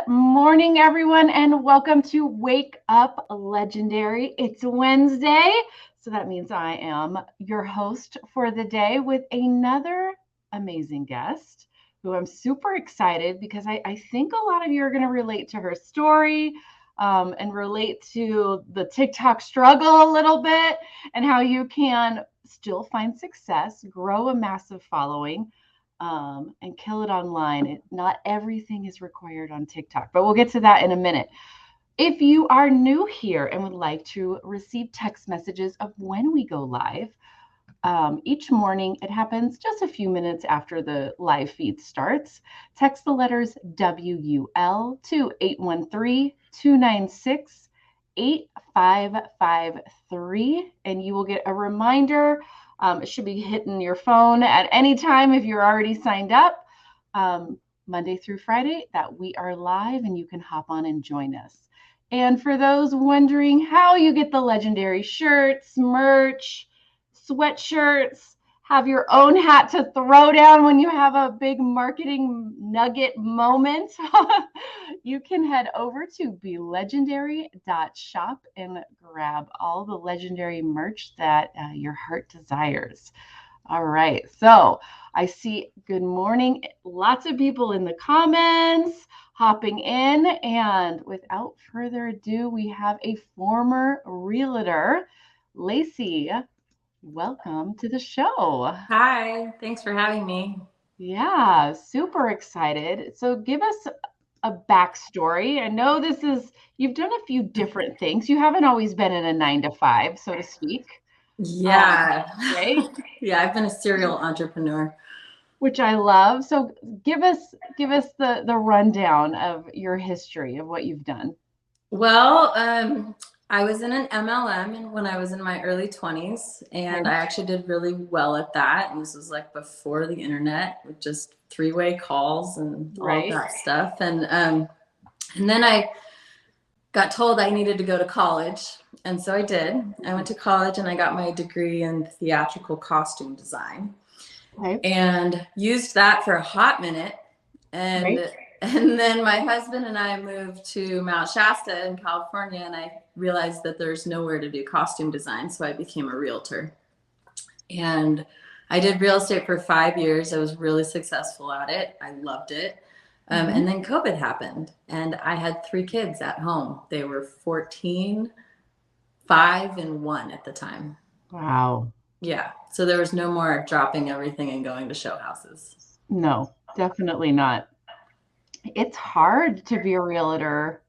morning, everyone, and welcome to Wake Up Legendary. It's Wednesday, so that means I am your host for the day with another amazing guest who I'm super excited because I think a lot of you are going to relate to her story and relate to the TikTok struggle a little bit and how you can still find success, grow a massive following and kill it online. Not everything is required on TikTok, but we'll get to that in a minute. If you are new here and would like to receive text messages of when we go live, each morning, it happens just a few minutes after the live feed starts. Text the letters WUL to 813-296-8553, and you will get a reminder. It should be hitting your phone at any time if you're already signed up, Monday through Friday, that we are live and you can hop on and join us. And for those wondering how you get the legendary shirts, merch, sweatshirts, have your own hat to throw down when you have a big marketing nugget moment, you can head over to belegendary.shop and grab all the legendary merch that your heart desires. All right, so I see good morning, lots of people in the comments hopping in, and without further ado, we have a former realtor, Lacey. Welcome to the show. Hi, thanks for having me. Yeah, super excited. So give us a backstory. I know you've done a few different things. You haven't always been in a 9 to 5, so to speak. Yeah. Right? Yeah, I've been a serial entrepreneur. Which I love. So give us the rundown of your history of what you've done. Well, I was in an MLM when I was in my early 20s, and I actually did really well at that. And this was like before the internet with just three-way calls and all of that stuff. And then I got told I needed to go to college. And so I did. I went to college and I got my degree in theatrical costume design. And used that for a hot minute. And then my husband and I moved to Mount Shasta in California, and I realized that there's nowhere to do costume design. So I became a realtor. And I did real estate for 5 years. I was really successful at it. I loved it. And then COVID happened, and I had 3 kids at home. They were 14, 5, and 1 at the time. Wow. Yeah. So there was no more dropping everything and going to show houses. No, definitely not. It's hard to be a realtor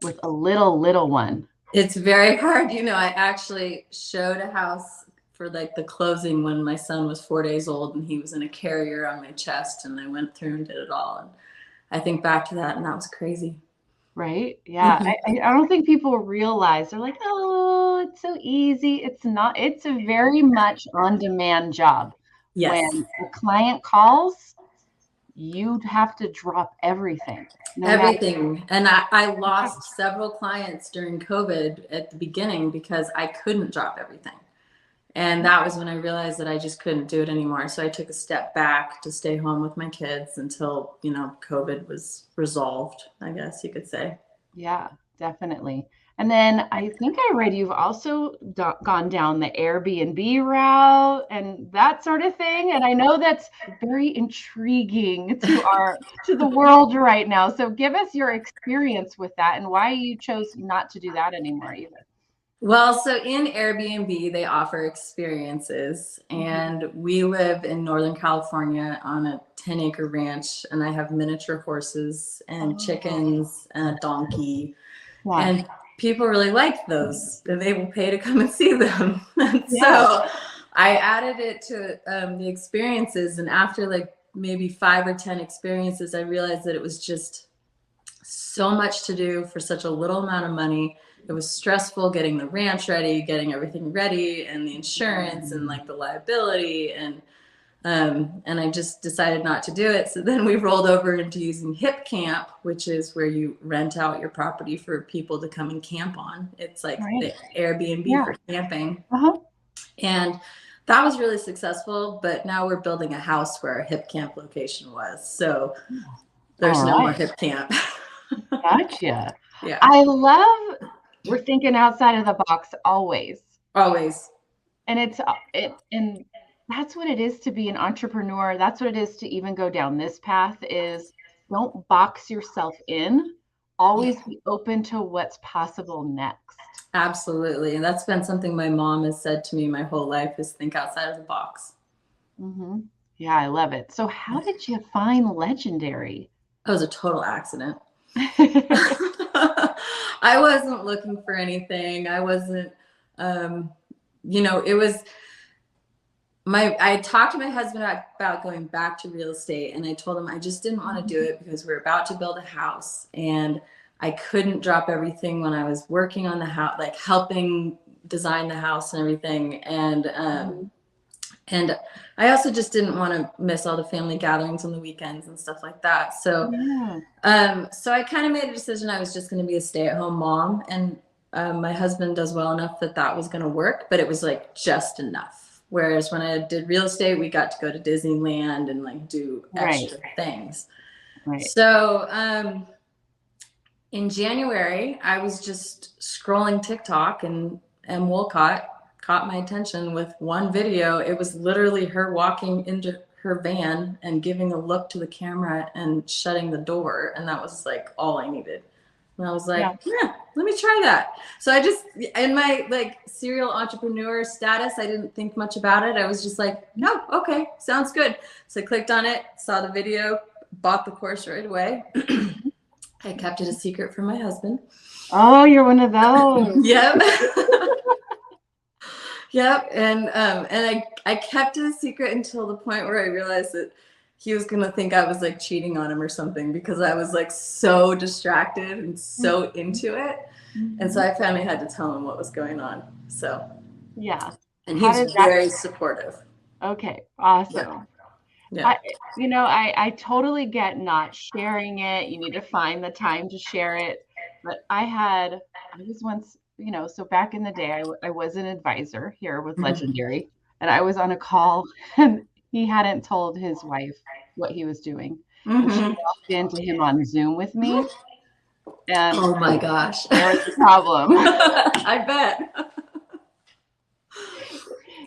with a little one. It's very hard. I actually showed a house for like the closing when my son was 4 days old and he was in a carrier on my chest, and I went through and did it all. And I think back to that, and that was crazy. Right? Yeah. I don't think people realize. They're like, oh, it's so easy. It's not. It's a very much on-demand job. Yes. When a client calls, you'd have to drop everything. Everything. And I lost several clients during COVID at the beginning because I couldn't drop everything. And that was when I realized that I just couldn't do it anymore. So I took a step back to stay home with my kids until, COVID was resolved, I guess you could say. Yeah, definitely. And then I think I read you've also gone down the Airbnb route and that sort of thing. And I know that's very intriguing to the world right now. So give us your experience with that and why you chose not to do that anymore either. Well, so in Airbnb, they offer experiences, and we live in Northern California on a 10-acre ranch, and I have miniature horses and chickens and a donkey. Wow. And people really like those, and they will pay to come and see them. So I added it to the experiences, and after like maybe 5 or 10 experiences, I realized that it was just so much to do for such a little amount of money. It was stressful getting the ranch ready, getting everything ready, and the insurance and like the liability, and I just decided not to do it. So then we rolled over into using Hip Camp, which is where you rent out your property for people to come and camp on. It's like the Airbnb for camping. And that was really successful, but now we're building a house where our Hip Camp location was. So there's no more Hip Camp. Gotcha. Yeah, I love we're thinking outside of the box always. always. And and that's what it is to be an entrepreneur. That's what it is to even go down this path is don't box yourself in. Yeah, Always be open to what's possible next. absolutely. And that's been something my mom has said to me my whole life is think outside of the box. Hmm. Yeah, I love it. So how did you find Legendary? That was a total accident. I wasn't looking for anything. I wasn't, um, it was I talked to my husband about going back to real estate, and I told him I just didn't want to do it because we're about to build a house and I couldn't drop everything when I was working on the house, like helping design the house and everything. And I also just didn't want to miss all the family gatherings on the weekends and stuff like that. Yeah. So I kind of made a decision I was just going to be a stay-at-home mom, and my husband does well enough that was going to work, but it was like just enough. Whereas when I did real estate, we got to go to Disneyland and like do Right. extra things. Right. So in January, I was just scrolling TikTok, and M. Wolcott caught my attention with one video. It was literally her walking into her van and giving a look to the camera and shutting the door. And that was like all I needed. And I was like, yeah, let me try that. So I just, in my like serial entrepreneur status, I didn't think much about it. I was just like, no, okay, sounds good. So I clicked on it, saw the video, bought the course right away. I kept it a secret from my husband. Oh, you're one of those. Yep. Yep. And I kept it a secret until the point where I realized that he was gonna think I was like cheating on him or something because I was like so distracted and so into it. And so I finally had to tell him what was going on. So yeah. and How he's did very supportive. Okay, awesome. Yeah. I totally get not sharing it. You need to find the time to share it. But I was once, so back in the day, I was an advisor here with Legendary, and I was on a call, and he hadn't told his wife what he was doing. And she walked into him on Zoom with me, and Oh my gosh. there was a problem. I bet.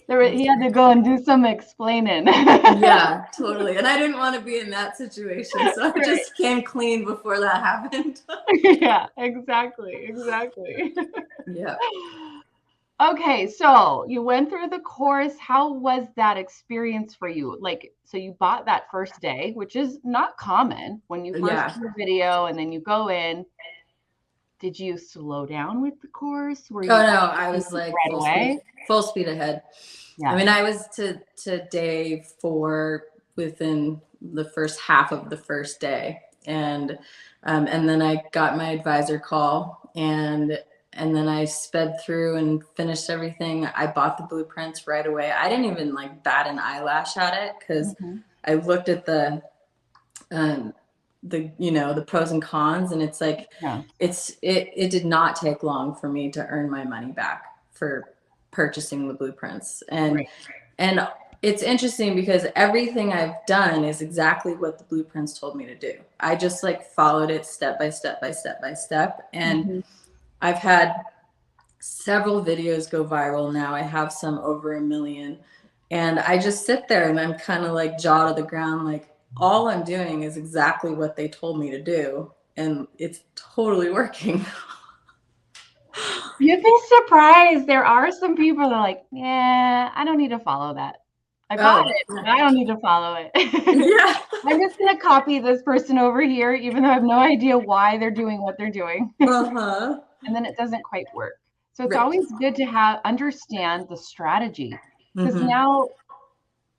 He had to go and do some explaining. Yeah, totally. And I didn't want to be in that situation. So I just came clean before that happened. Yeah, exactly. Yeah. Okay, so you went through the course. How was that experience for you? Like, so you bought that first day, which is not common when you first do a video and then you go in. Did you slow down with the course? Were you Oh no, I was like right away? Full speed ahead. Yeah. I mean, I was to day 4 within the first half of the first day, and then I got my advisor call, and then I sped through and finished everything. I bought the blueprints right away. I didn't even like bat an eyelash at it because I looked at the the pros and cons, and it's like it did not take long for me to earn my money back for purchasing the blueprints. And it's interesting because everything I've done is exactly what the blueprints told me to do. I just like followed it step by step by step by step. And I've had several videos go viral now. I have some over 1 million. And I just sit there and I'm kind of like jaw to the ground, like all I'm doing is exactly what they told me to do. And it's totally working. You'd be surprised. There are some people that are like, yeah, I don't need to follow that. I got it, but I don't need to follow it. Yeah. I'm just going to copy this person over here, even though I have no idea why they're doing what they're doing. And then it doesn't quite work. So it's always good to understand the strategy, because now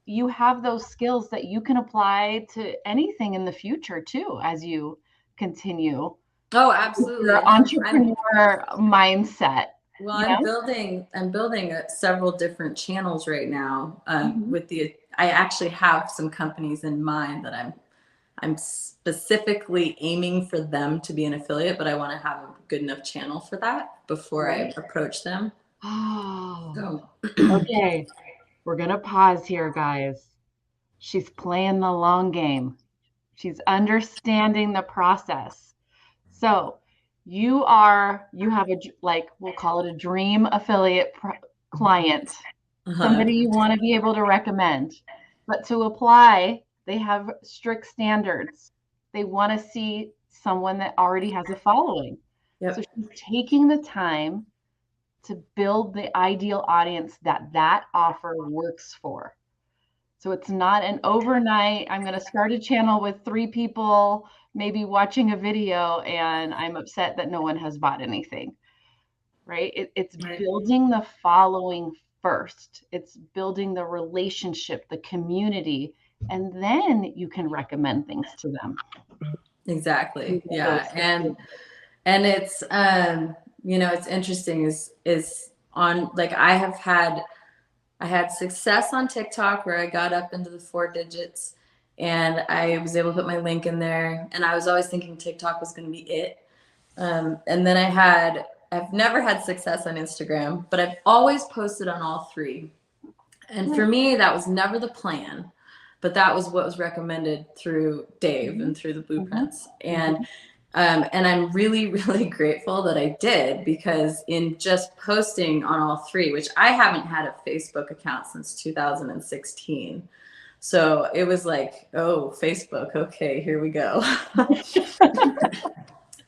you have those skills that you can apply to anything in the future too, as you continue. Oh, absolutely. Your entrepreneur mindset. Well, I'm building several different channels right now. I actually have some companies in mind that I'm specifically aiming for them to be an affiliate, but I want to have a good enough channel for that before I approach them. Oh, okay. We're going to pause here, guys. She's playing the long game. She's understanding the process. So you have we'll call it a dream affiliate client, somebody you want to be able to recommend. But to apply, they have strict standards. They want to see someone that already has a following. Yep. So she's taking the time to build the ideal audience that offer works for. So it's not an overnight, I'm going to start a channel with 3 people, maybe watching a video, and I'm upset that no one has bought anything, right? It's Right. building the following first. It's building the relationship, the community, and then you can recommend things to them. Exactly. Yeah. And it's, it's interesting is on, like, I had success on TikTok where I got up into the 4 digits and I was able to put my link in there. And I was always thinking TikTok was going to be it. And then I've never had success on Instagram, but I've always posted on all 3. And for me, that was never the plan, but that was what was recommended through Dave and through the blueprints. And I'm really, really grateful that I did, because in just posting on all 3, which I haven't had a Facebook account since 2016. So it was like, oh, Facebook. Okay, here we go.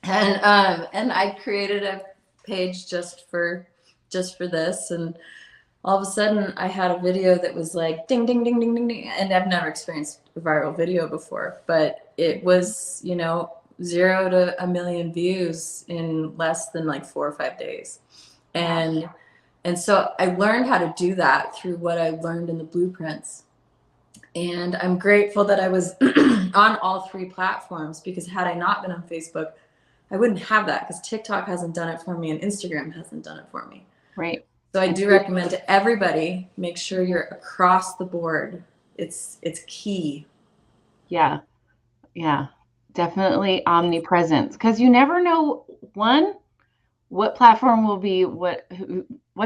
And I created a page just for this. And all of a sudden I had a video that was like ding, ding, ding, ding, ding, ding. And I've never experienced a viral video before, but it was, 0 to 1 million views in less than like 4 or 5 days. And so I learned how to do that through what I learned in the blueprints. And I'm grateful that I was on all 3 platforms, because had I not been on Facebook, I wouldn't have that, because TikTok hasn't done it for me and Instagram hasn't done it for me. Right. So I do recommend to everybody, make sure you're across the board. It's key. Yeah. Yeah. Definitely omnipresence, because you never know, one, what platform will be, what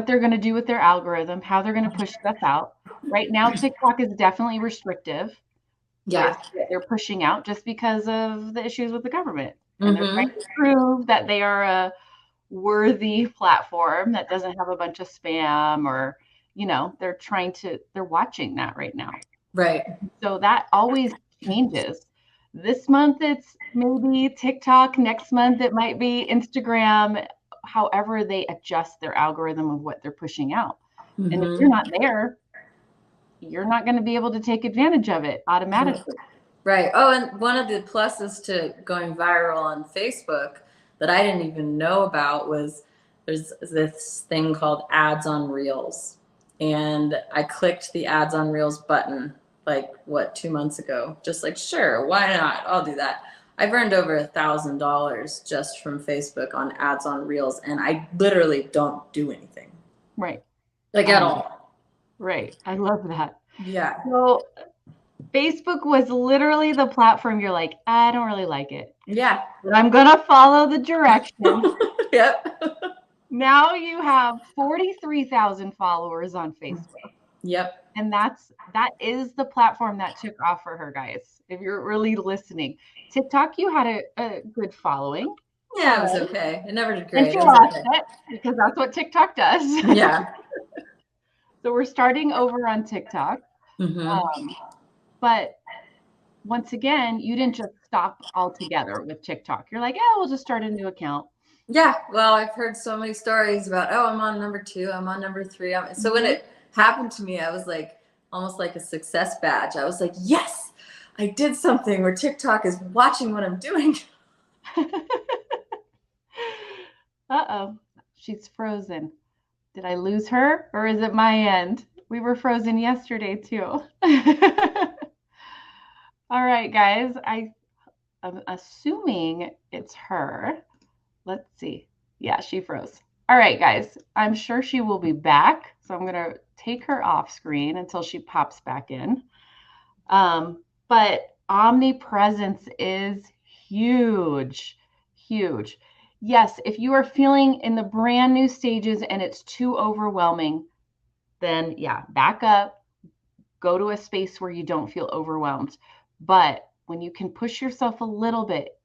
they're going to do with their algorithm, how they're going to push stuff out. Right now, TikTok is definitely restrictive. Yeah. They're pushing out just because of the issues with the government. And they're trying to prove that they are a worthy platform that doesn't have a bunch of spam, or, they're watching that right now. Right. So that always changes. This month it's maybe TikTok, next month it might be Instagram, however they adjust their algorithm of what they're pushing out. And if you're not there, you're not going to be able to take advantage of it automatically. Right. Oh, and one of the pluses to going viral on Facebook that I didn't even know about was there's this thing called ads on Reels. And I clicked the ads on Reels button 2 months ago. Just like, sure, why not? I'll do that. I've earned over $1,000 just from Facebook on ads on Reels, and I literally don't do anything. Right. At all. Right. I love that. Yeah. So Facebook was literally the platform you're like, I don't really like it. Yeah. But I'm going to follow the directions. Yep. Now you have 43,000 followers on Facebook. Yep. And that is the platform that took off for her, guys. If you're really listening, TikTok, you had a good following. Yeah, it was okay. It never did great. And she lost it, because that's what TikTok does. Yeah. So we're starting over on TikTok. But once again, you didn't just stop altogether with TikTok. You're like, we'll just start a new account. Yeah. Well, I've heard so many stories about, I'm on number 2, I'm on number 3. So when it happened to me, I was like, almost like a success badge. I was like, yes, I did something where TikTok is watching what I'm doing. Uh-oh, she's frozen. Did I lose her, or is it my end? We were frozen yesterday too. All right, guys, I'm assuming it's her. Let's see. Yeah, she froze. All right, guys, I'm sure she will be back. So I'm going to take her off screen until she pops back in. But omnipresence is huge, huge. Yes, if you are feeling in the brand new stages and it's too overwhelming, then back up, go to a space where you don't feel overwhelmed. But when you can push yourself a little bit,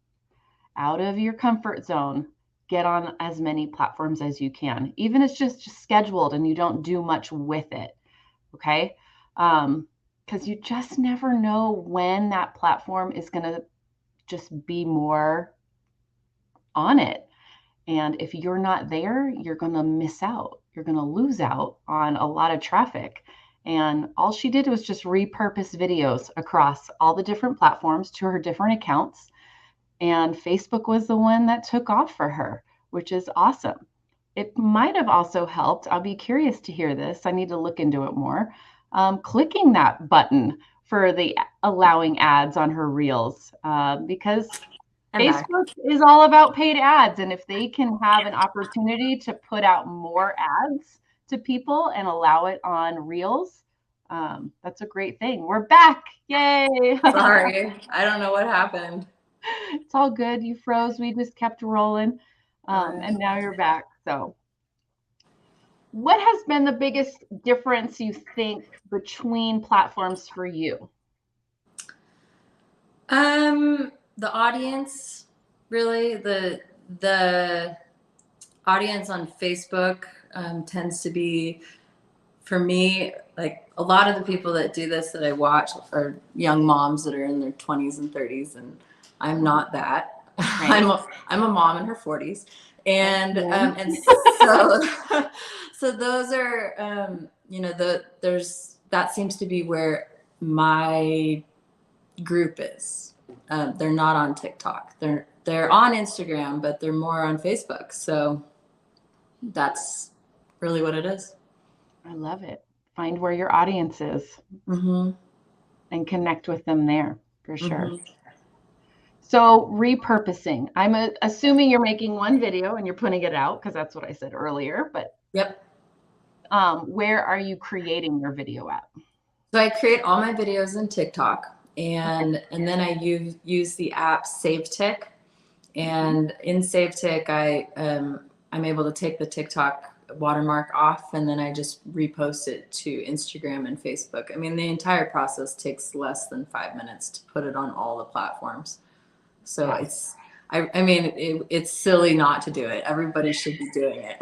out of your comfort zone, get on as many platforms as you can, even if it's just scheduled and you don't do much with it. Okay. Because you just never know when that platform is going to just be more on it. And if you're not there, you're going to miss out. You're going to lose out on a lot of traffic. And all she did was just repurpose videos across all the different platforms to her different accounts. And Facebook was the one that took off for her, which is awesome. It might have also helped. I'll be curious to hear this. I need to look into it more. Clicking that button for the allowing ads on her reels, because Facebook is all about paid ads. And if they can have an opportunity to put out more ads to people and allow it on reels, that's a great thing. We're back. Yay. Sorry. I don't know what happened. It's all good. You froze. We just kept rolling. And now you're back. So what has been the biggest difference you think between platforms for you? The audience, really, the audience on Facebook tends to be, for me, like a lot of the people that do this that I watch are young moms that are in their 20s and 30s, and I'm not that. Right. I'm a mom in her 40s, and so so those are that seems to be where my group is. They're not on TikTok. They're on Instagram, but they're more on Facebook. So that's really what it is. I love it. Find where your audience is and connect with them there for sure. So repurposing. I'm assuming you're making one video and you're putting it out because that's what I said earlier. But yep. Where are you creating your video at? So I create all my videos in TikTok. And then I use the app SaveTik, and in SaveTik I'm able to take the TikTok watermark off, and then I just repost it to Instagram and Facebook. I mean, the entire process takes less than 5 minutes to put it on all the platforms. So it's it's silly not to do it. Everybody should be doing it.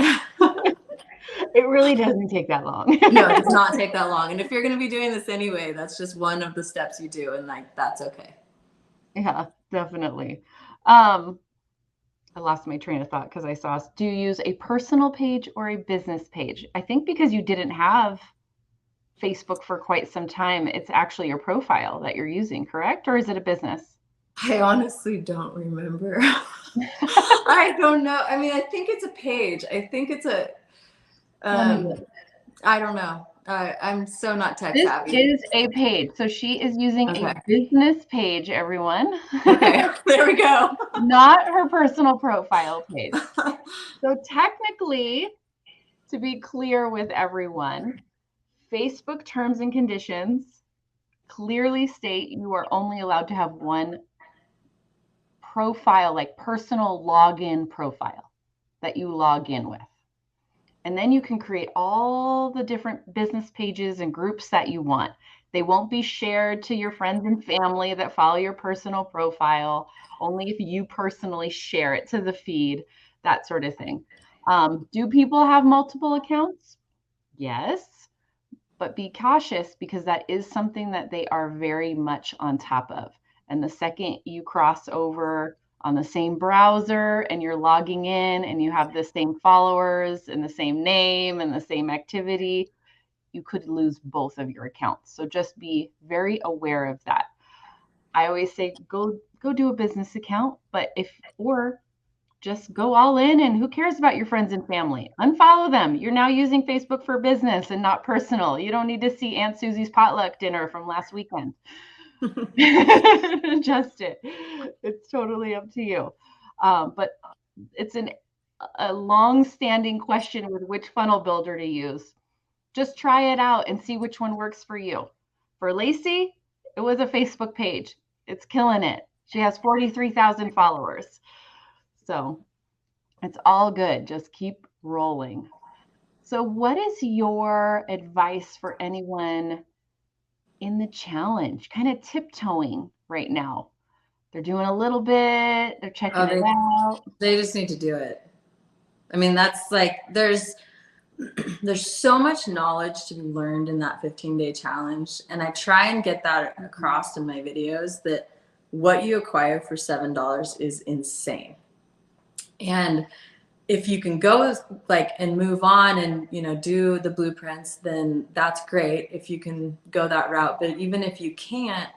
It really doesn't take that long. No, it does not take that long. And if you're going to be doing this anyway, that's just one of the steps you do. And that's okay. Yeah, definitely. I lost my train of thought because I saw, do you use a personal page or a business page? I think because you didn't have Facebook for quite some time, it's actually your profile that you're using, correct? Or is it a business? I honestly don't remember. I don't know. I mean, I think it's a page. I think it's a I don't know. I'm so not tech savvy. This is a page. So she is using a business page, everyone. Okay, there we go. Not her personal profile page. So technically, to be clear with everyone, Facebook terms and conditions clearly state you are only allowed to have one profile, like personal login profile that you log in with. And then you can create all the different business pages and groups that you want. They won't be shared to your friends and family that follow your personal profile, only if you personally share it to the feed, that sort of thing. Do people have multiple accounts? Yes, but be cautious because that is something that they are very much on top of. And the second you cross over on the same browser and you're logging in and you have the same followers and the same name and the same activity, you could lose both of your accounts. So just be very aware of that. I always say go do a business account, or just go all in, and who cares about your friends and family? Unfollow them. You're now using Facebook for business and not personal. You don't need to see Aunt Susie's potluck dinner from last weekend. Adjust it. It's totally up to you. But it's a long-standing question with which funnel builder to use. Just try it out and see which one works for you. For Lacey, it was a Facebook page. It's killing it. She has 43,000 followers. So it's all good. Just keep rolling. So what is your advice for anyone in the challenge, kind of tiptoeing right now? they're doing a little bit, they're checking Oh, it out. they just need to do it. I mean, that's like, there's so much knowledge to be learned in that 15-day challenge. And I try and get that across in my videos, that what you acquire for $7 is insane. And if you can go like and move on and, you know, do the blueprints, then that's great if you can go that route. But even if you can't,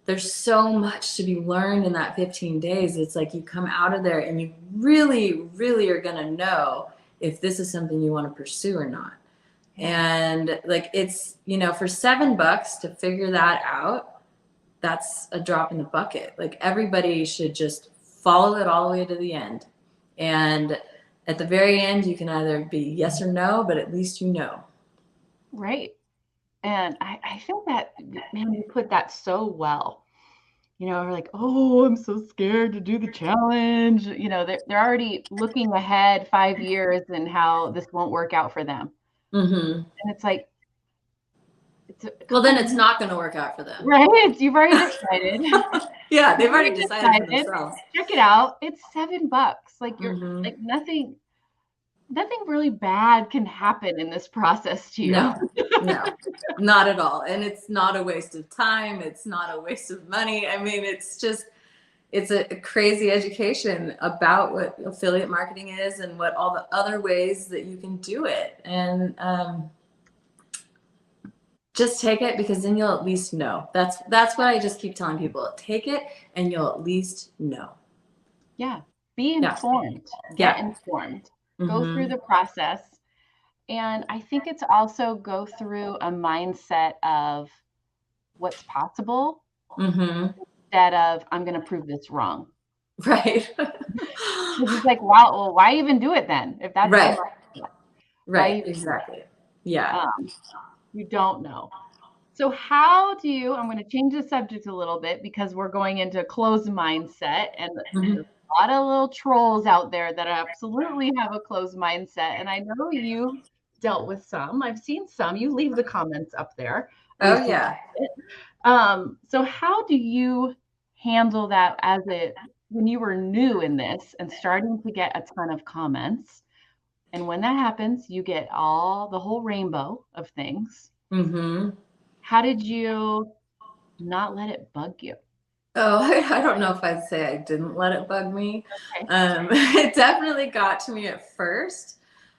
there's so much to be learned in that 15 days. It's like you come out of there and you really, really are going to know if this is something you want to pursue or not. And like, it's, you know, for $7 to figure that out, that's a drop in the bucket. Like, everybody should just follow it all the way to the end. And at the very end, you can either be yes or no, but at least you know. Right. And I feel that, man, you put that so well. You know, we're like, oh, I'm so scared to do the challenge. You know, they're already looking ahead 5 years and how this won't work out for them. Mm-hmm. And it's like, well, then it's not going to work out for them. Right. You've already decided. Yeah, they've already decided for themselves. Check it out. It's $7. Like, you're like, nothing really bad can happen in this process to you. No, not at all. And it's not a waste of time. It's not a waste of money. I mean, it's a crazy education about what affiliate marketing is and what all the other ways that you can do it. And just take it, because then you'll at least know. That's what I just keep telling people. Take it and you'll at least know. Yeah. Be informed. Get informed. Go through the process. And I think it's also go through a mindset of what's possible instead of, I'm going to prove this wrong. Right. It's like, wow, well, why even do it then? If that's right. Right. Exactly. Yeah. You don't know. So how do you, I'm going to change the subject a little bit, because we're going into closed mindset, and there's a lot of little trolls out there that absolutely have a closed mindset. And I know you dealt with some. I've seen some. You leave the comments up there. Oh, yeah. So how do you handle that when you were new in this and starting to get a ton of comments? And when that happens, you get the whole rainbow of things. How did you not let it bug you? Oh, I don't know if I'd say I didn't let it bug me. Okay. It definitely got to me at first.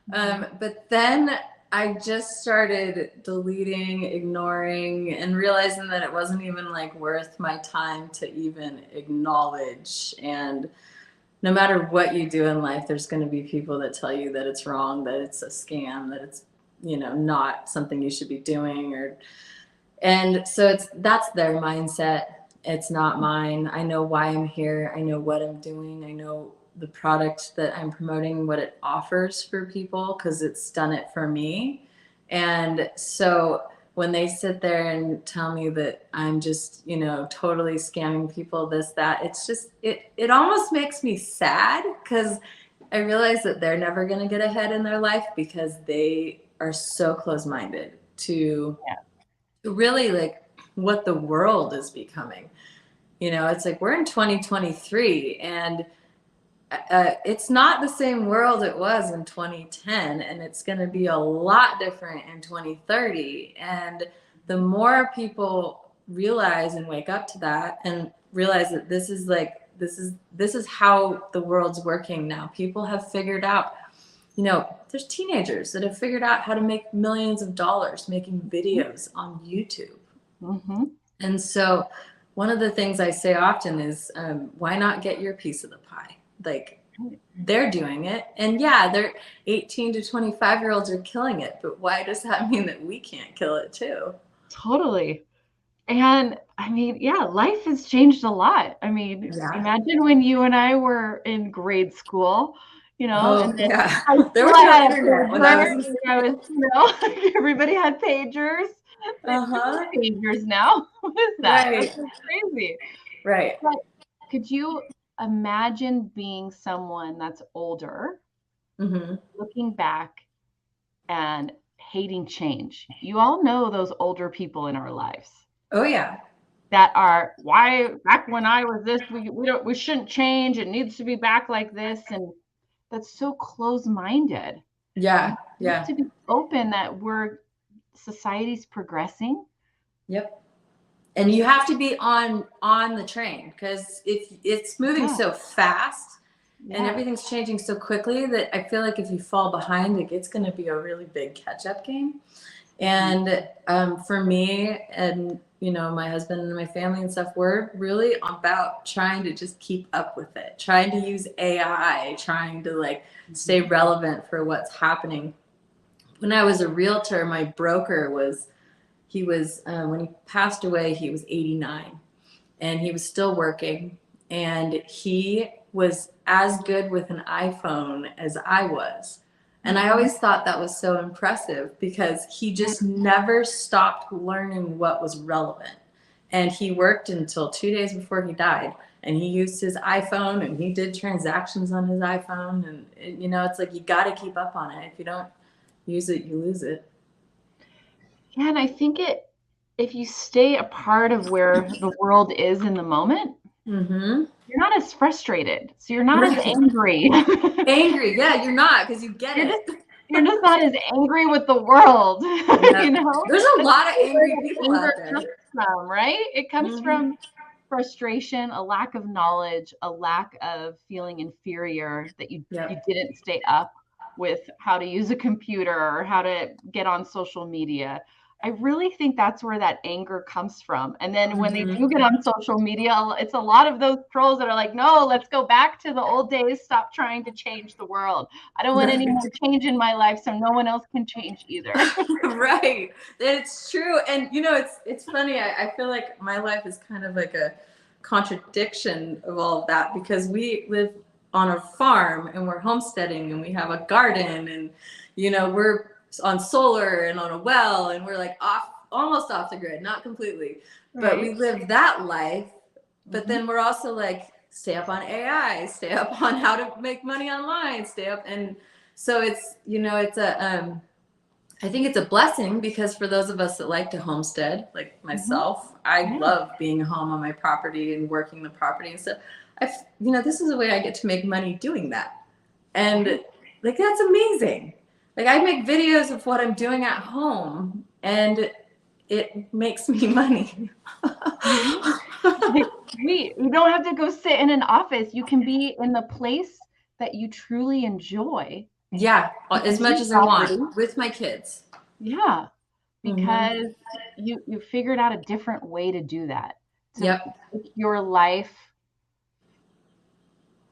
But then I just started deleting, ignoring, and realizing that it wasn't even like worth my time to even acknowledge. And no matter what you do in life, there's going to be people that tell you that it's wrong, that it's a scam, that it's, you know, not something you should be doing. And so that's their mindset. It's not mine. I know why I'm here. I know what I'm doing. I know the product that I'm promoting, what it offers for people, because it's done it for me. And so when they sit there and tell me that I'm just, you know, totally scamming people, this, that, it's just, it almost makes me sad, because I realize that they're never going to get ahead in their life because they are so close-minded to really like what the world is becoming. You know, it's like we're in 2023, and it's not the same world it was in 2010, and it's going to be a lot different in 2030. And the more people realize and wake up to that and realize that this is how the world's working now. People have figured out, you know, there's teenagers that have figured out how to make millions of dollars making videos on YouTube. And so one of the things I say often is, why not get your piece of the pie? Like, they're doing it. And yeah, they're 18 to 25-year-olds are killing it. But why does that mean that we can't kill it too? Totally. And I mean, yeah, life has changed a lot. I mean, imagine when you and I were in grade school, you know, and then there was no internet when I was, you know, everybody had pagers. Pagers now. What is that? Right. That's so crazy. Right. But could you imagine being someone that's older, looking back and hating change? You all know those older people in our lives. Oh, yeah. that are, why back when I was this, we shouldn't change. It needs to be back like this. And that's so close-minded. Yeah. We have to be open that society's progressing. Yep. And you have to be on the train, because it's moving so fast and everything's changing so quickly that I feel like if you fall behind, it's going to be a really big catch-up game. And for me and, my husband and my family and stuff, we're really about trying to just keep up with it, trying to use AI, trying to stay relevant for what's happening. When I was a realtor, my broker when he passed away, he was 89 and he was still working, and he was as good with an iPhone as I was. And I always thought that was so impressive, because he just never stopped learning what was relevant. And he worked until 2 days before he died, and he used his iPhone and he did transactions on his iPhone. And it's like, you got to keep up on it. If you don't use it, you lose it. Yeah, and I think if you stay a part of where the world is in the moment, you're not as frustrated. So you're not as angry. Angry, yeah, you're not, because you get it. You're just not as angry with the world. There's a lot of angry people out there. Comes from, right? It comes from frustration, a lack of knowledge, a lack of feeling inferior that you didn't stay up with how to use a computer or how to get on social media. I really think that's where that anger comes from. And then when they do get on social media, it's a lot of those trolls that are like, no, let's go back to the old days. Stop trying to change the world. I don't want any more change in my life, so no one else can change either. Right. It's true. And, it's funny. I feel like my life is kind of like a contradiction of all of that, because we live on a farm and we're homesteading and we have a garden, and, we're on solar and on a well, and we're almost off the grid, not completely, but we live that life. But then we're also stay up on AI, stay up on how to make money online, stay up. And so it's, I think it's a blessing, because for those of us that like to homestead, like myself, I love being home on my property and working the property and stuff. This is a way I get to make money doing that. And that's amazing. I make videos of what I'm doing at home, and it makes me money. You don't have to go sit in an office. You can be in the place that you truly enjoy. Yeah, as much as I want, with my kids. Yeah, because you figured out a different way to do that. To make your life,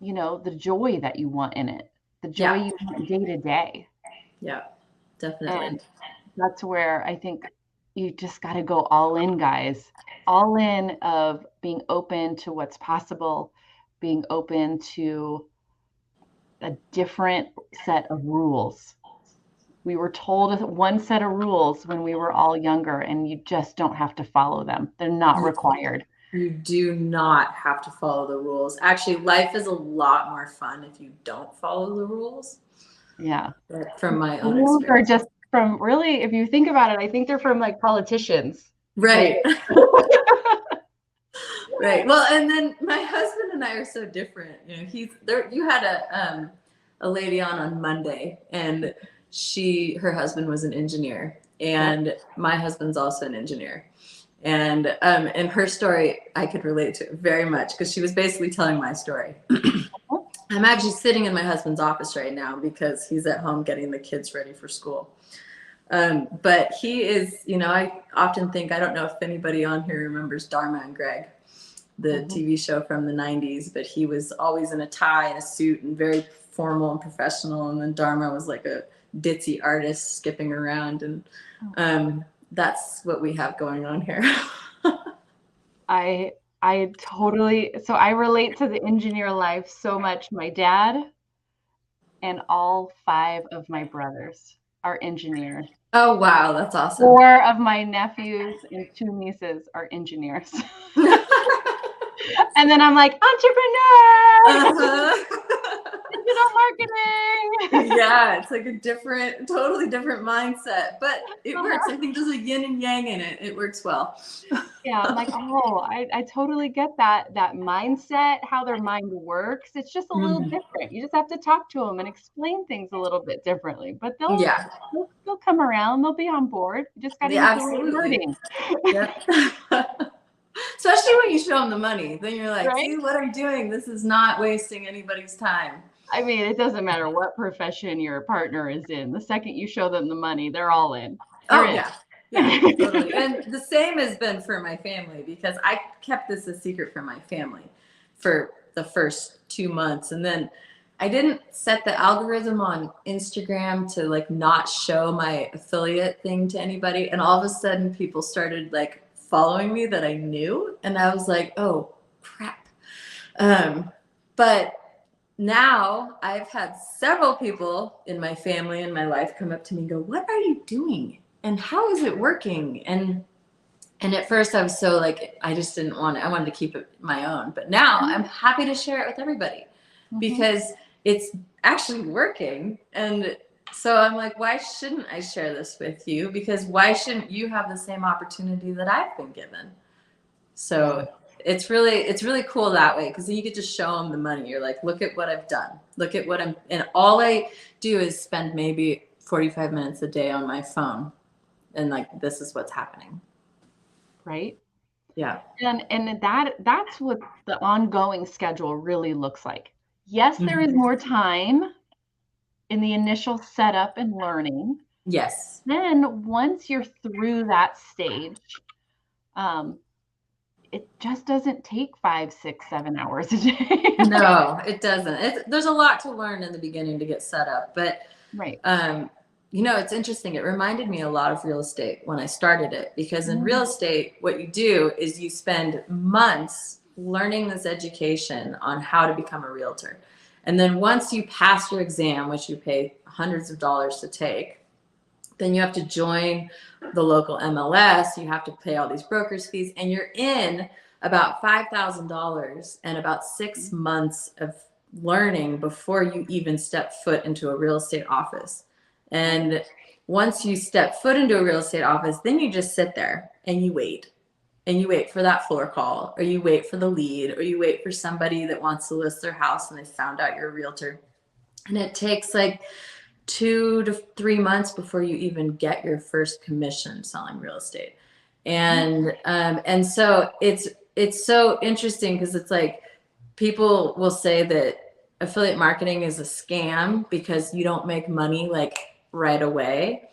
the joy that you want in it, the joy you want day to day. Yeah, definitely. And that's where I think you just got to go all in, guys. All in of being open to what's possible, being open to a different set of rules. We were told one set of rules when we were all younger, and you just don't have to follow them. They're not required. You do not have to follow the rules. Actually, life is a lot more fun if you don't follow the rules. Yeah. From my own rules experience. are just from, really, if you think about it, I think they're from politicians. Right. Right. Well, and then my husband and I are so different. He's there. You had a lady on Monday, and her husband was an engineer, and my husband's also an engineer. And her story, I could relate to very much, because she was basically telling my story. I'm actually sitting in my husband's office right now because he's at home getting the kids ready for school. But he is, I often think, I don't know if anybody on here remembers Dharma and Greg, the TV show from the 90s, but he was always in a tie and a suit and very formal and professional. And then Dharma was like a ditzy artist skipping around. And that's what we have going on here. I totally, so I relate to the engineer life so much. My dad and all 5 of my brothers are engineers. Oh, wow. That's awesome. 4 of my nephews and 2 nieces are engineers. And then I'm like, entrepreneur! marketing. Yeah, it's like a different, totally different mindset, but it works. I think there's a yin and yang in it. It works well. Yeah, I'm like, oh, I totally get that mindset, how their mind works. It's just a little different. You just have to talk to them and explain things a little bit differently, but Yeah. they'll come around. They'll be on board. You just got to use the right wording. Yep. Especially when you show them the money, then you're like, Right? see what I'm doing. This is not wasting anybody's time. I mean, it doesn't matter what profession your partner is in. The second you show them the money, they're all in. They're in. Yeah, totally. And the same has been for my family, because I kept this a secret from my family for the first 2 months. And then I didn't set the algorithm on Instagram to like not show my affiliate thing to anybody. And all of a sudden people started like following me that I knew. And I was like, oh crap. But now I've had several people in my family and my life come up to me and go, what are you doing? And how is it working? And at first I was so like, I just didn't want it. I wanted to keep it my own. But now I'm happy to share it with everybody because it's actually working. And so I'm like, why shouldn't I share this with you? Because why shouldn't you have the same opportunity that I've been given? So it's really cool that way, because then you get to show them the money. You're like, look at what I've done. Look at what and all I do is spend maybe 45 minutes a day on my phone. And like, this is what's happening. Right. Yeah. And that's what the ongoing schedule really looks like. Yes, there is more time in the initial setup and learning. Yes. Then once you're through that stage, it just doesn't take 5, 6, 7 hours a day. No, it doesn't. There's a lot to learn in the beginning to get set up, but right. You know, it's interesting. It reminded me a lot of real estate when I started it, because in real estate, what you do is you spend months learning this education on how to become a realtor. And then once you pass your exam, which you pay hundreds of dollars to take, then you have to join the local MLS. You have to pay all these broker's fees, and you're in about $5,000 and about 6 months of learning before you even step foot into a real estate office. And once you step foot into a real estate office, then you just sit there and you wait. And you wait for that floor call, or you wait for the lead, or you wait for somebody that wants to list their house and they found out you're a realtor. And it takes like 2 to 3 months before you even get your first commission selling real estate. And so it's so interesting, because it's like, people will say that affiliate marketing is a scam because you don't make money like right away.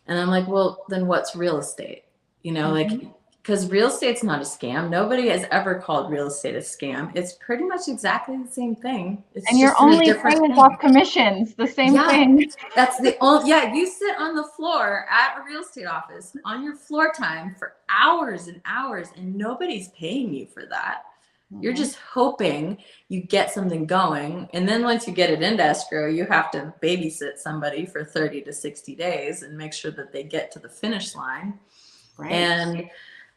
And I'm like, well, then what's real estate? You know, like, because real estate's not a scam. Nobody has ever called real estate a scam. It's pretty much exactly the same thing. It's and you're only paying off commissions, the same thing. That's the only, you sit on the floor at a real estate office on your floor time for hours and hours, and nobody's paying you for that. You're just hoping you get something going. And then once you get it into escrow, you have to babysit somebody for 30 to 60 days and make sure that they get to the finish line. Right.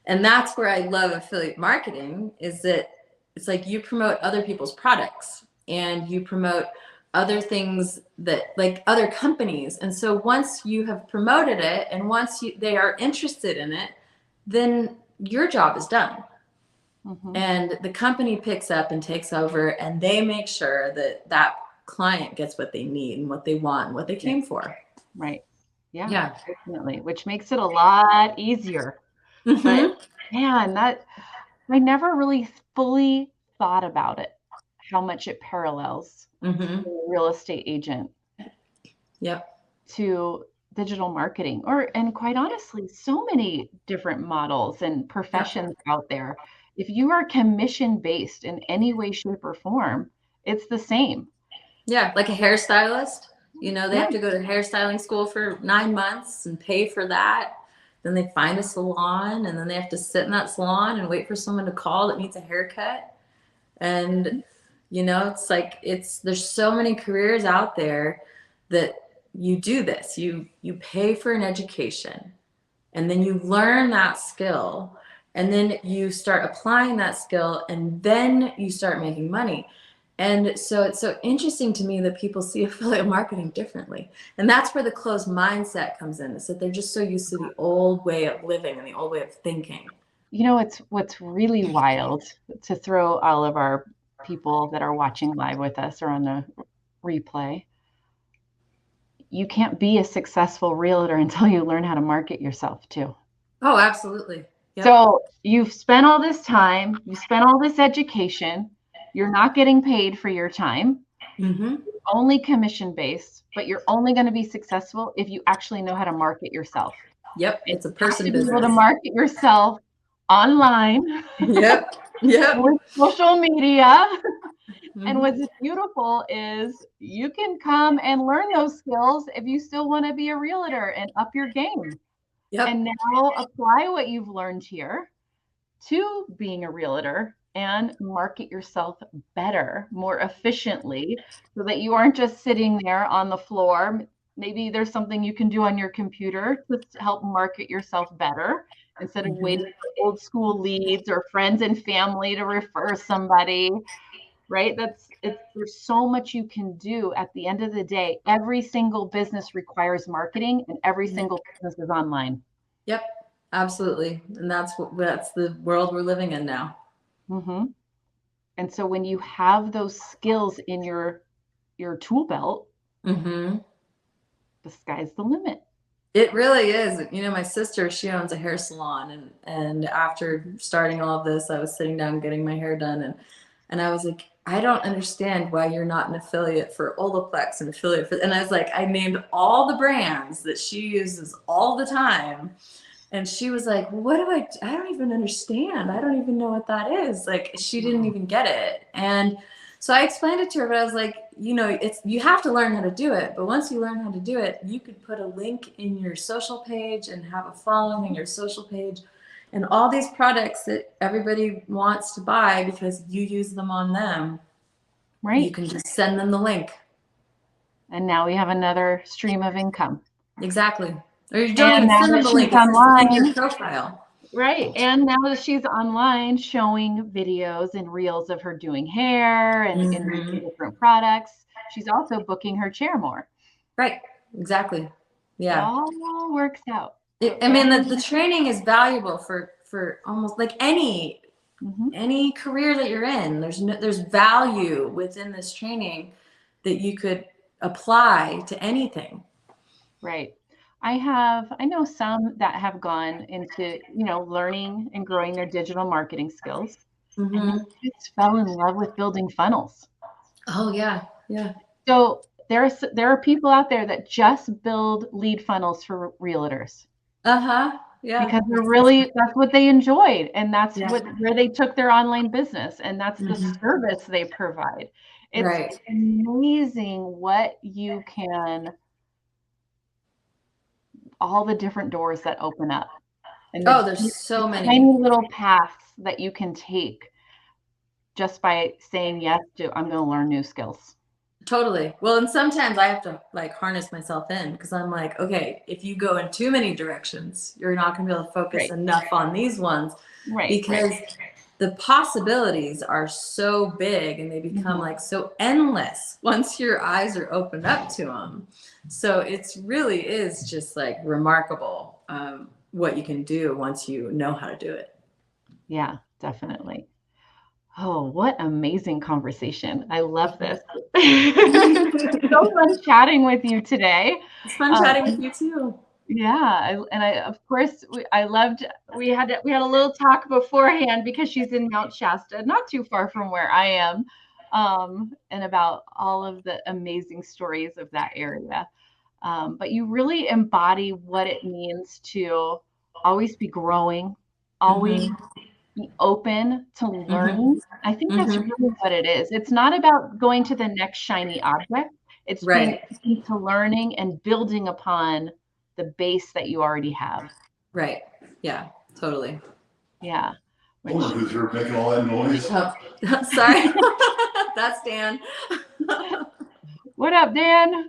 And that's where I love affiliate marketing, is that it's like you promote other people's products and you promote other things that, like, other companies. And so once you have promoted it and once they are interested in it, then your job is done. And the company picks up and takes over, and they make sure that that client gets what they need and what they want and what they came for. Right. Yeah. Definitely. Which makes it a lot easier. But man, that I never really fully thought about it, how much it parallels a real estate agent to digital marketing, and quite honestly, so many different models and professions out there. If you are commission based in any way, shape, or form, it's the same. Yeah, like a hairstylist, you know, they have to go to hairstyling school for 9 months and pay for that. Then they find a salon, and then they have to sit in that salon and wait for someone to call that needs a haircut. And, you know, it's like, there's so many careers out there that you do this. You pay for an education, and then you learn that skill, and then you start applying that skill, and then you start making money. And so it's so interesting to me that people see affiliate marketing differently. And that's where the closed mindset comes in, is that they're just so used to the old way of living and the old way of thinking. You know, what's really wild, to throw all of our people that are watching live with us or on the replay. You can't be a successful realtor until you learn how to market yourself too. Oh, absolutely. Yep. So you've spent all this time, you spent all this education, you're not getting paid for your time, only commission based, but you're only going to be successful if you actually know how to market yourself. Yep. It's a person business. business. Able to market yourself online. Yep. Yep. With social media. And what's beautiful is you can come and learn those skills if you still want to be a realtor and up your game. Yep. And now apply what you've learned here to being a realtor and market yourself better, more efficiently, so that you aren't just sitting there on the floor. Maybe there's something you can do on your computer to help market yourself better instead of waiting for old school leads or friends and family to refer somebody. Right? There's so much you can do. At the end of the day, every single business requires marketing, and every single business is online. Yep, absolutely. And that's the world we're living in now. And so when you have those skills in your tool belt, the sky's the limit. It really is. You know, my sister, she owns a hair salon, and after starting all of this, I was sitting down getting my hair done, and I was like, I don't understand why you're not an affiliate for Olaplex, an affiliate for, and I was like, I named all the brands that she uses all the time. And she was like, what do I don't even understand. I don't even know what that is. Like, she didn't even get it. And so I explained it to her, but I was like, you know, you have to learn how to do it. But once you learn how to do it, you could put a link in your social page and have a following in your social page. And all these products that everybody wants to buy because you use them on them, right? You can just send them the link. And now we have another stream of income. Exactly. Or you don't even send them the link, it's in your profile. Right. And now that she's online showing videos and reels of her doing hair and different products, she's also booking her chair more. Right. Exactly. Yeah. It all works out. I mean, the training is valuable for almost like any career that you're in. There's value within this training that you could apply to anything. Right. I know some that have gone into, you know, learning and growing their digital marketing skills. And they just fell in love with building funnels. Oh yeah. Yeah. So there are people out there that just build lead funnels for realtors. Yeah. Because that's what they enjoyed. And that's where they took their online business. And that's the service they provide. It's amazing what you can, all the different doors that open up. And there's so many tiny little paths that you can take just by saying yes to, I'm going to learn new skills. Totally. Well, and sometimes I have to like harness myself in, because I'm like, okay, if you go in too many directions, you're not going to be able to focus enough on these ones, because the possibilities are so big and they become like so endless once your eyes are opened up to them. So it's really is just like remarkable what you can do once you know how to do it. Yeah, definitely. Oh, what amazing conversation. I love this. So fun chatting with you today. It's fun chatting with you too. Yeah, of course, we had a little talk beforehand because she's in Mount Shasta, not too far from where I am, and about all of the amazing stories of that area. But you really embody what it means to always be growing, always be open to learning. I think that's really what it is. It's not about going to the next shiny object. It's being open to learning and building upon the base that you already have. Right. Yeah, totally. Yeah. Who's here making all that noise? Sorry. That's Dan. What up, Dan?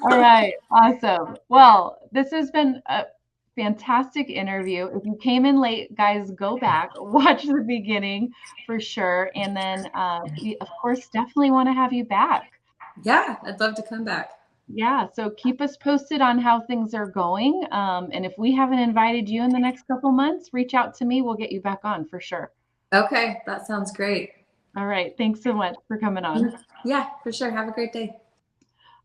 All right. Awesome. Well, this has been Fantastic interview. If you came in late, guys, go back, watch the beginning for sure. And then we, of course, definitely want to have you back. Yeah, I'd love to come back. Yeah, so keep us posted on how things are going. And if we haven't invited you in the next couple months, reach out to me. We'll get you back on for sure. Okay, that sounds great. All right. Thanks so much for coming on. Yeah, for sure. Have a great day.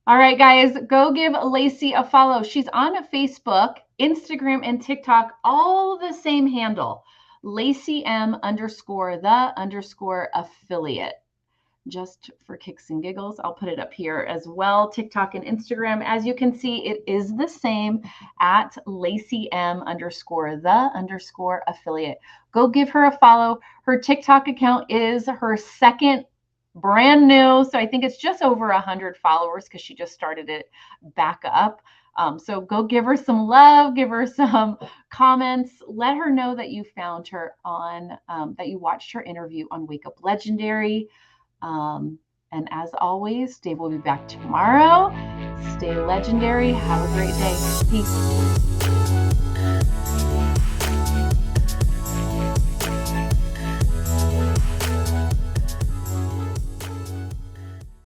All right, guys, go give Lacey a follow. She's on Facebook, Instagram, and TikTok, all the same handle, Lacey M_the_affiliate. Just for kicks and giggles, I'll put it up here as well. TikTok and Instagram. As you can see, it is the same at Lacey M_the_affiliate. Go give her a follow. Her TikTok account is her second brand new. So I think it's just over 100 followers because she just started it back up. So go give her some love, give her some comments, let her know that you found her on, that you watched her interview on Wake Up Legendary. And as always, Dave will be back tomorrow. Stay legendary. Have a great day. Peace.